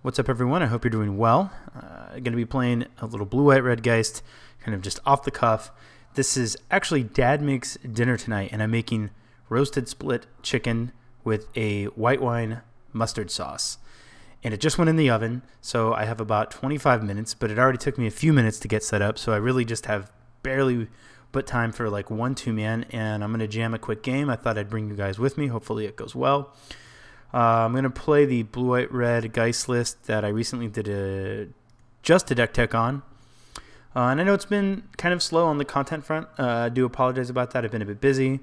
What's up, everyone? I hope you're doing well. Going to be playing a little blue-white-red Geist, kind of just off the cuff. This is actually Dad makes dinner tonight, and I'm making roasted split chicken with a white wine mustard sauce. And it just went in the oven, so I have about 25 minutes, but it already took me a few minutes to get set up, so I really just have barely but time for like 1-2 man, and I'm going to jam a quick game. I thought I'd bring you guys with me. Hopefully it goes well. I'm going to play the blue-white-red Geist list that I recently did just a deck tech on. And I know it's been kind of slow on the content front. I do apologize about that. I've been a bit busy.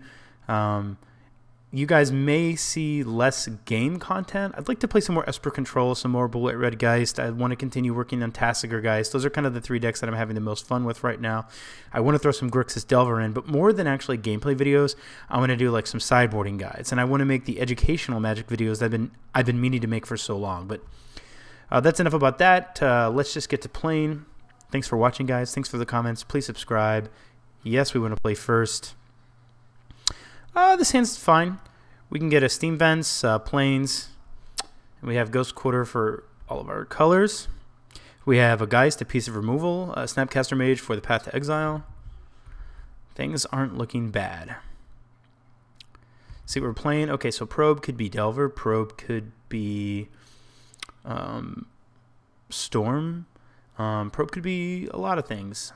You guys may see less game content. I'd like to play some more Esper Control, some more blue-white-red Geist. I want to continue working on Tasigur Geist. Those are kind of the three decks that I'm having the most fun with right now. I want to throw some Grixis Delver in, but more than actually gameplay videos, I want to do like some sideboarding guides, and I want to make the educational Magic videos that I've been meaning to make for so long. But that's enough about that. Let's just get to playing. Thanks for watching, guys. Thanks for the comments. Please subscribe. Yes, we want to play first. This hand's fine. We can get a Steam Vents, Plains, and we have Ghost Quarter for all of our colors. We have a Geist, a piece of removal, a Snapcaster Mage for the Path to Exile. Things aren't looking bad. See what we're playing. Okay, so Probe could be Delver. Probe could be Storm. Probe could be a lot of things.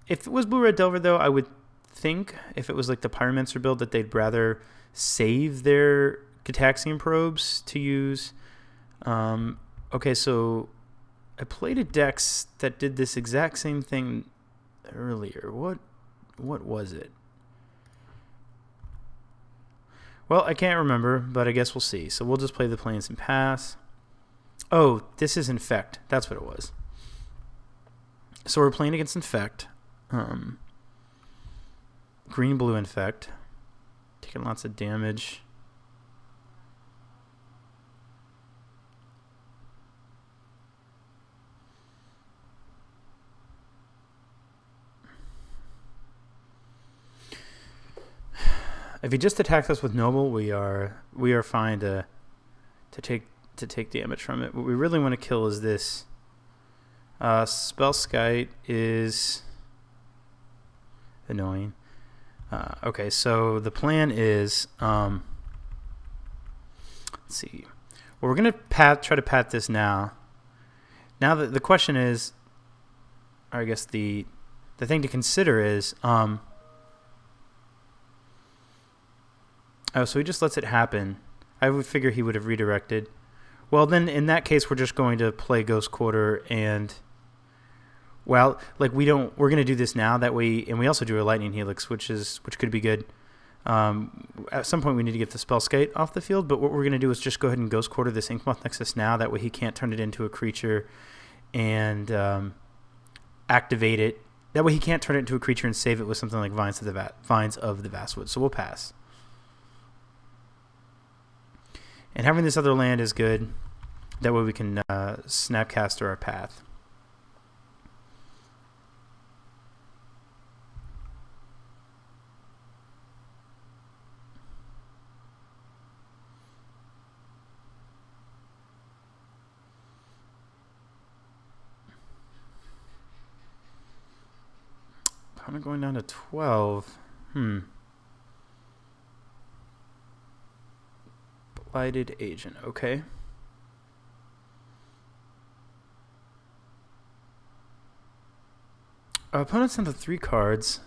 If it was Blue-Red Delver, though, I would think if it was like the Pyromancer build that they'd rather save their Gitaxian probes to use. Okay, so I played a deck that did this exact same thing earlier. What was it? Well, I can't remember, but I guess we'll see. So we'll just play the Plains and pass. Oh, this is Infect. That's what it was. So we're playing against Infect. Green-blue Infect. Taking lots of damage. If he just attacks us with Noble, we are fine to take damage from it. What we really want to kill is this. Spellskite is annoying. Okay, so the plan is, let's see. Well, we're going to try to pat this now. Now the question is, or I guess the thing to consider is, oh, so he just lets it happen. I would figure he would have redirected. Well, then in that case, we're just going to play Ghost Quarter and... Well, like we're going to do this now that way, and we also do a Lightning Helix, which could be good. At some point, we need to get the Spellskite off the field, but what we're going to do is just go ahead and Ghost Quarter this Inkmoth Nexus now. That way, he can't turn it into a creature and activate it. That way, he can't turn it into a creature and save it with something like Vines of the Vastwood. So we'll pass. And having this other land is good. That way, we can Snapcaster our path. Opponent going down to 12. Blighted Agent. Okay. Our opponent's down to 3 cards.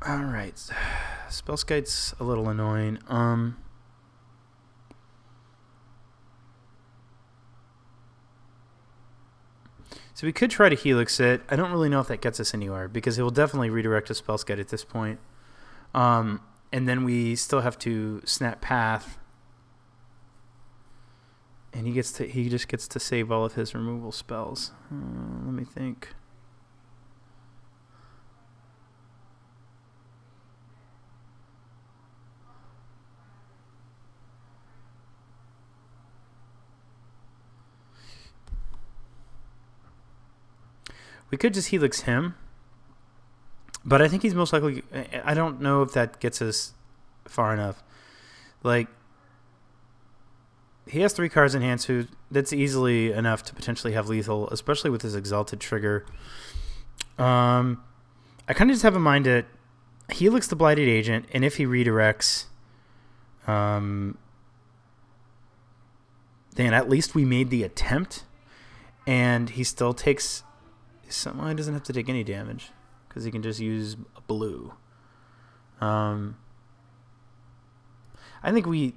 Alright. Spellskite's a little annoying. So we could try to Helix it. I don't really know if that gets us anywhere because it will definitely redirect a Spellskite at this point. And then we still have to snap path. And he just gets to save all of his removal spells. Let me think. We could just Helix him, but I think he's most likely... I don't know if that gets us far enough. Like, he has 3 cards in hand, so that's easily enough to potentially have lethal, especially with his Exalted trigger. I kind of just have in mind that Helix the Blighted Agent, and if he redirects, then at least we made the attempt, and he still takes... Well, he doesn't have to take any damage, because he can just use a blue. I think we...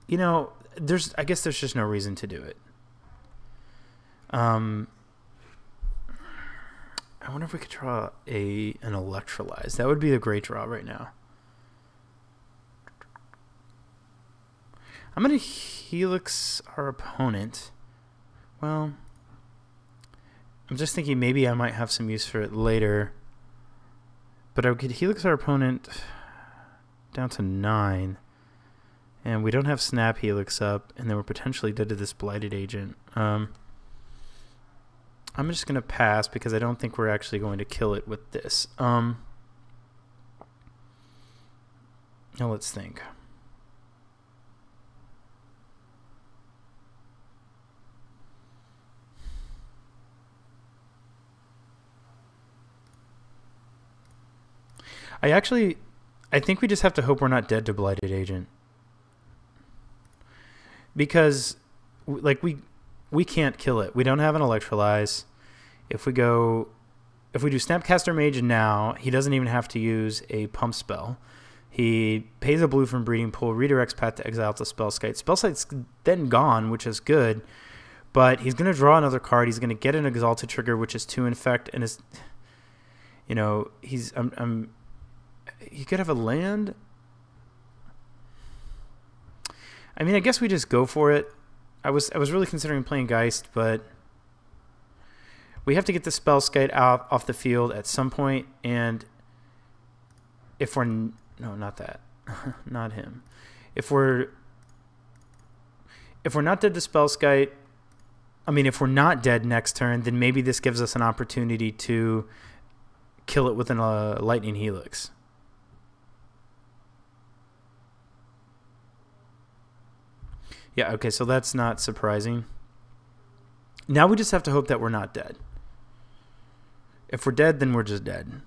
You know, I guess there's just no reason to do it. I wonder if we could draw an Electrolyze. That would be a great draw right now. I'm going to Helix our opponent. Well, I'm just thinking maybe I might have some use for it later. But I could Helix our opponent down to 9. And we don't have Snap Helix up, and then we're potentially dead to this Blighted Agent. I'm just going to pass because I don't think we're actually going to kill it with this. Now let's think. I think we just have to hope we're not dead to Blighted Agent. Because, like, we can't kill it. We don't have an Electrolyze. If we do Snapcaster Mage now, he doesn't even have to use a pump spell. He pays a blue from Breeding Pool, redirects Path to exile to Spellskite. Spellskite's then gone, which is good, but he's going to draw another card. He's going to get an Exalted trigger, which is 2 Infect, and is, you know, he could have a land. I mean, I guess we just go for it. I was really considering playing Geist, but we have to get the Spellskite off the field at some point, and if we're... No, not that. Not him. If we're not dead to Spellskite... I mean, if we're not dead next turn, then maybe this gives us an opportunity to kill it with a Lightning Helix. Yeah, okay, so that's not surprising. Now we just have to hope that we're not dead. If we're dead, then we're just dead.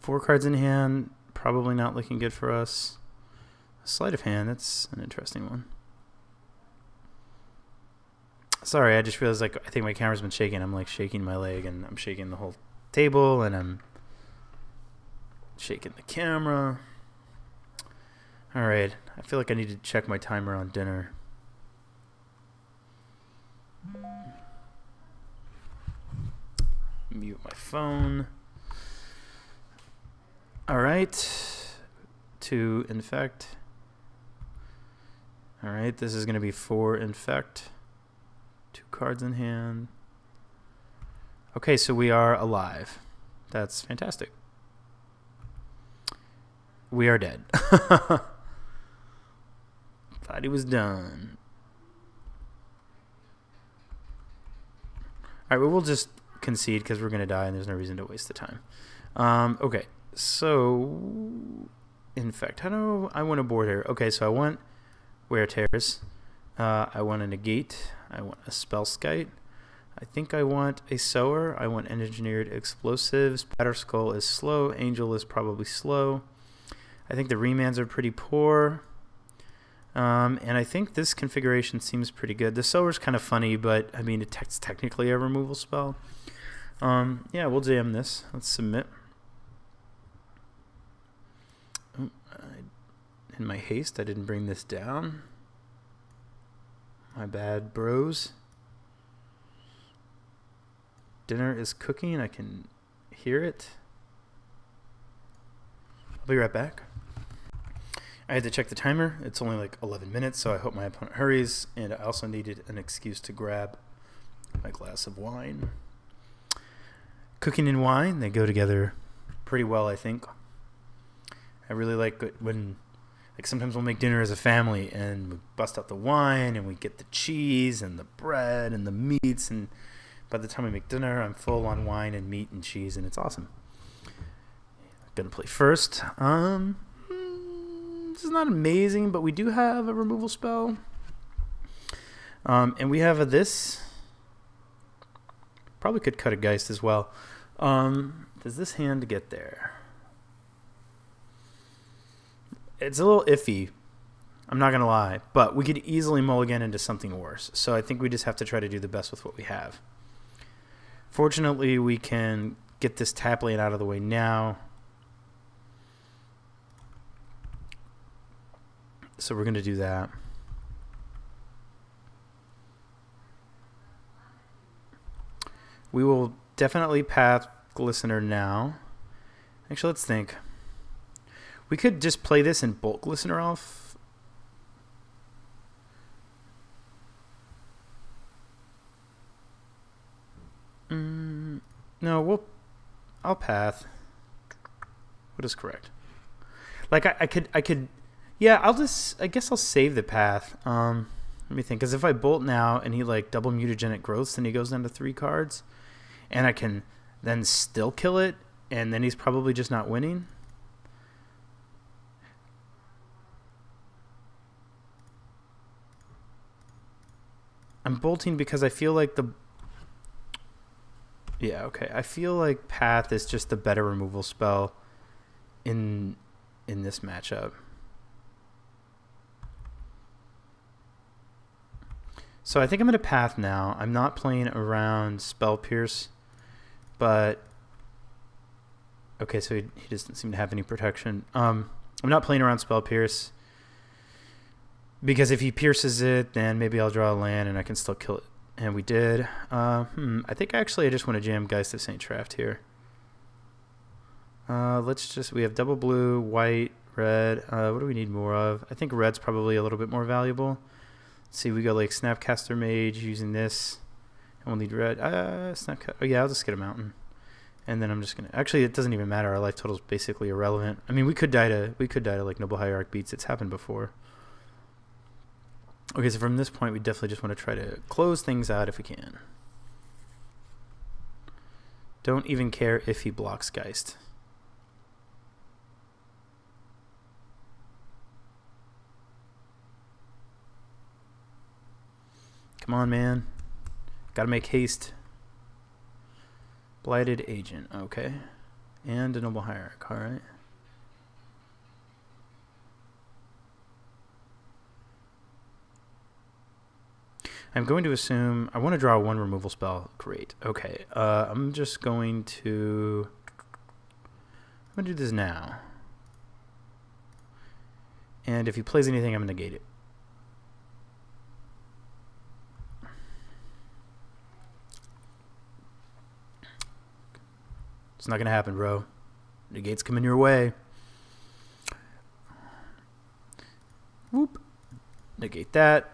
Four cards in hand, probably not looking good for us. Sleight of hand, that's an interesting one. Sorry, I just realized, like, I think my camera's been shaking. I'm like shaking my leg, and I'm shaking the whole table, and I'm shaking the camera. All right, I feel like I need to check my timer on dinner. Mute my phone. All right, to Infect. All right, this is going to be 4 Infect. 2 cards in hand. Okay, so we are alive. That's fantastic. We are dead. Thought he was done. All right, well, we'll just concede because we're going to die and there's no reason to waste the time. Okay, so Infect. How do I want to board here? Okay, so I want Wear Tears. I want a Negate. I want a Spellskite. I think I want a Sower. I want Engineered Explosives. Batterskull is slow. Angel is probably slow. I think the remands are pretty poor. And I think this configuration seems pretty good. The Sower's kind of funny, but I mean, it's technically a removal spell. Yeah, we'll jam this. Let's submit. Oh, in my haste, I didn't bring this down. My bad, bros. Dinner is cooking. I can hear it. I'll be right back. I had to check the timer. It's only like 11 minutes, so I hope my opponent hurries. And I also needed an excuse to grab my glass of wine. Cooking and wine, they go together pretty well, I think. I really like it when... Like sometimes we'll make dinner as a family and we bust out the wine and we get the cheese and the bread and the meats, and by the time we make dinner, I'm full on wine and meat and cheese, and it's awesome. Gonna play first. This is not amazing, but we do have a removal spell. And we have this. Probably could cut a Geist as well. Does this hand get there? It's a little iffy. I'm not going to lie. But we could easily mulligan into something worse. So I think we just have to try to do the best with what we have. Fortunately, we can get this tap lane out of the way now. So we're going to do that. We will definitely path Glistener now. Actually, let's think. We could just play this and bolt Glistener off. No, I'll path. What is correct? Like I could. Yeah, I guess I'll save the path. Let me think, because if I bolt now and he like double mutagenic growths, then he goes down to 3 cards, and I can then still kill it, and then he's probably just not winning. I'm bolting because I feel like I feel like path is just the better removal spell in this matchup. So I think I'm going to path now. I'm not playing around Spell Pierce, but okay, so he doesn't seem to have any protection. I'm not playing around Spell Pierce because if he pierces it, then maybe I'll draw a land and I can still kill it. And we did. I think actually I just want to jam Geist of St. Traft here. We have double blue, white, red. What do we need more of? I think red's probably a little bit more valuable. See, we go like Snapcaster Mage using this, and we'll need red. Oh yeah, I'll just get a mountain, and then I'm just gonna. Actually, it doesn't even matter. Our life total is basically irrelevant. I mean, we could die to like Noble Hierarch Beats. It's happened before. Okay, so from this point, we definitely just want to try to close things out if we can. Don't even care if he blocks Geist. Come on, man. Gotta make haste. Blighted Agent. Okay. And a Noble Hierarch. Alright. I'm going to assume... I want to draw 1 removal spell. Great. Okay. I'm just going to... I'm going to do this now. And if he plays anything, I'm going to negate it. It's not going to happen, bro. Negate's coming your way. Whoop. Negate that.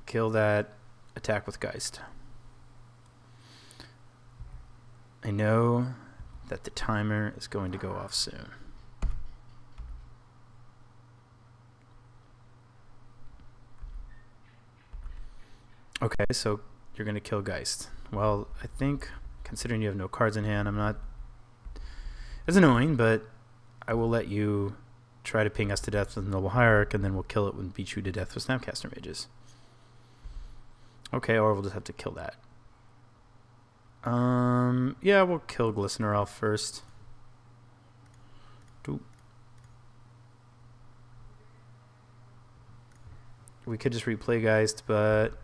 Kill that. Attack with Geist. I know that the timer is going to go off soon. Okay, so you're going to kill Geist. Well, I think, considering you have no cards in hand, I'm not... It's annoying, but I will let you try to ping us to death with Noble Hierarch, and then we'll kill it and beat you to death with Snapcaster Mages. Okay, or we'll just have to kill that. Yeah, we'll kill Glistener off first. Doop. We could just replay Geist, but...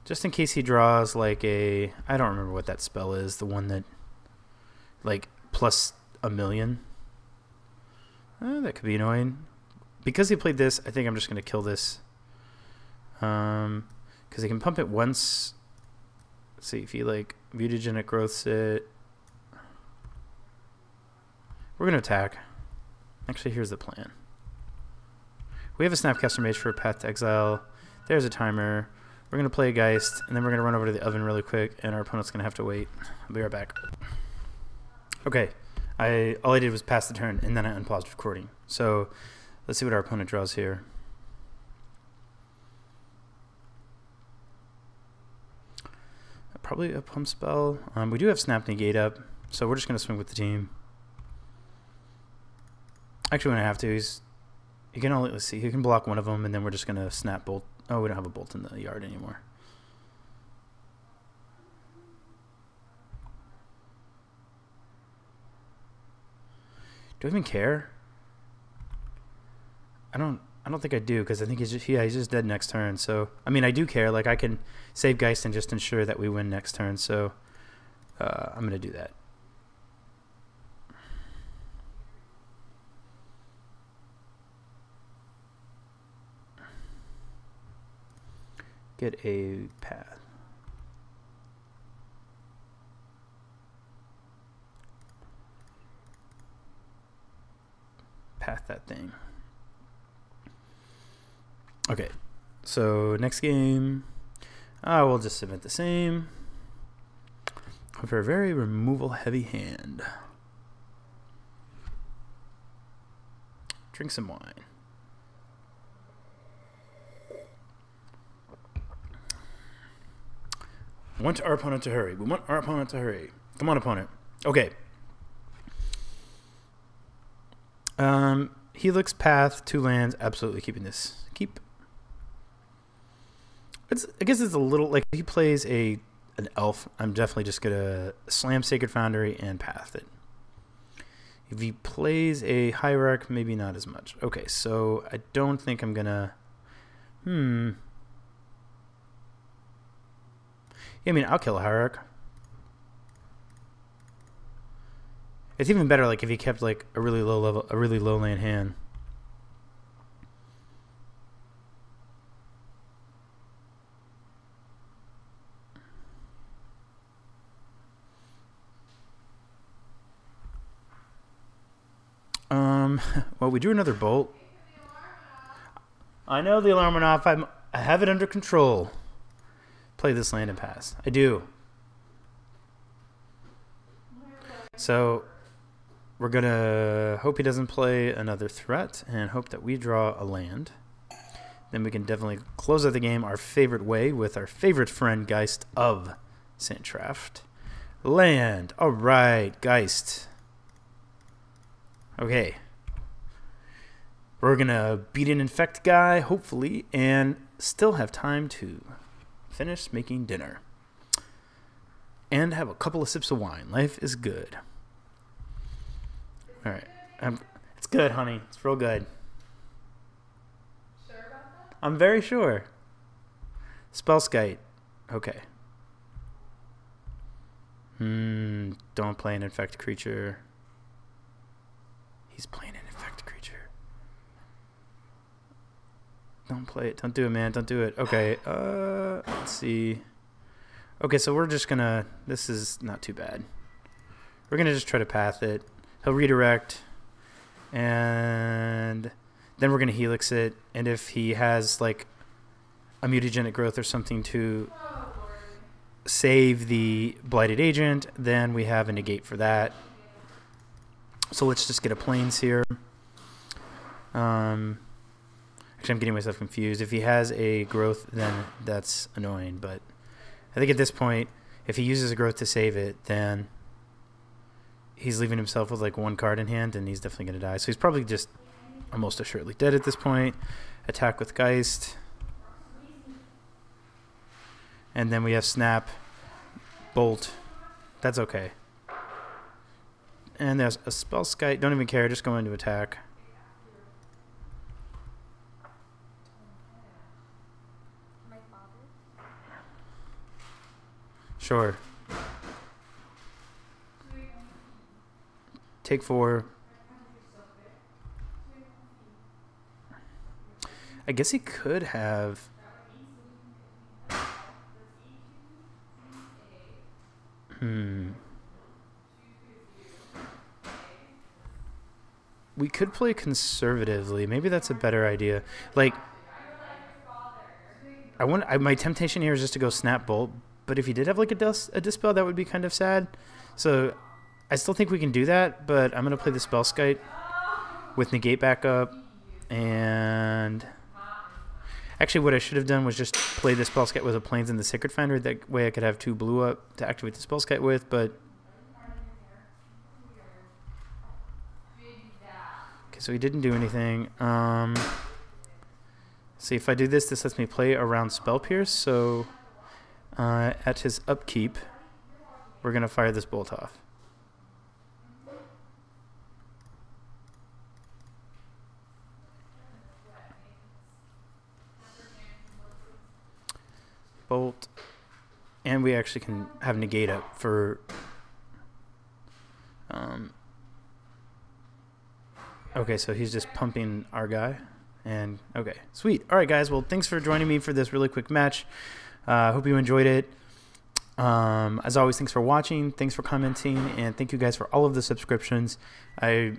just in case he draws like a... I don't remember what that spell is. The one that... like, plus +1,000,000. That could be annoying. Because he played this, I think I'm just going to kill this. Because he can pump it once. Let's see if he, like, mutagenic growths it. We're going to attack. Actually, here's the plan. We have a Snapcaster Mage for a Path to Exile. There's a timer. We're going to play a Geist, and then we're going to run over to the oven really quick, and our opponent's going to have to wait. I'll be right back. Okay, all I did was pass the turn, and then I unpaused recording. So let's see what our opponent draws here. Probably a pump spell. We do have Snap Negate up, so we're just going to swing with the team. Actually, when I have to, he can only, let's see, he can block one of them, and then we're just going to snap bolt. Oh, we don't have a bolt in the yard anymore. Do I even care? I don't think I do, because I think he's just dead next turn. So I mean, I do care. Like, I can save Geist and just ensure that we win next turn. So I'm gonna do that. Get a path. Path that thing. Okay, so next game, we'll just submit the same for a very removal heavy hand. Drink some wine. We want our opponent to hurry. We want our opponent to hurry. Come on, opponent. Okay. Helix, Path, 2 lands. Absolutely keeping this. Keep. I guess it's a little like if he plays an elf, I'm definitely just gonna slam Sacred Foundry and path it. If he plays a Hierarch, maybe not as much. Okay, so I don't think I'm gonna. Yeah, I mean, I'll kill a Hierarch. It's even better like if he kept like a really low land hand. Well, we drew another bolt. I know the alarm went off. I have it under control. Play this land and pass. I do. So we're gonna hope he doesn't play another threat and hope that we draw a land. Then we can definitely close out the game our favorite way with our favorite friend Geist of Sandtraft. Land. All right, Geist. Okay. We're going to beat an Infect guy, hopefully, and still have time to finish making dinner. And have a couple of sips of wine. Life is good. All right. It's good, honey. It's real good. Sure about that? I'm very sure. Spellskite. Okay. Don't play an Infect creature. He's playing an Infect creature. Don't play it. Don't do it, man. Don't do it. Okay. Let's see. Okay, so we're just gonna. This is not too bad. We're gonna just try to path it. He'll redirect, and then we're gonna helix it. And if he has like a mutagenic growth or something to save the blighted agent, then we have a negate for that. So let's just get a plains here. Actually, I'm getting myself confused. If he has a growth, then that's annoying. But I think at this point, if he uses a growth to save it, then he's leaving himself with like 1 card in hand, and he's definitely going to die. So he's probably just almost assuredly dead at this point. Attack with Geist. And then we have Snap, Bolt. That's okay. And there's a Spellskite. Don't even care. Just go into attack. Sure. Take 4. I guess he could have. We could play conservatively. Maybe that's a better idea. Like, my temptation here is just to go Snap Bolt. But if he did have like a Dispel, that would be kind of sad. So I still think we can do that, but I'm going to play the Spellskite with negate backup. And actually what I should have done was just play the Spellskite with a Plains and the Sacred Finder. That way I could have 2 blue up to activate the Spellskite with, but... Okay, so he didn't do anything. See, if I do this, this lets me play around Spell Pierce, so at his upkeep, we're going to fire this bolt off. Bolt, and we actually can have negate up for okay, so he's just pumping our guy, and okay, sweet. All right, guys, well, thanks for joining me for this really quick match. Hope you enjoyed it. As always, thanks for watching, thanks for commenting, and thank you guys for all of the subscriptions. I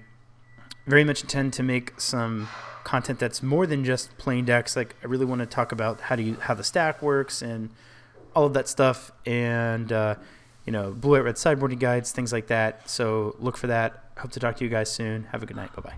very much intend to make some content that's more than just playing decks. Like, I really want to talk about how the stack works and all of that stuff, and you know, blue, white, red sideboarding guides, things like that. So look for that. Hope to talk to you guys soon. Have a good night. Bye bye.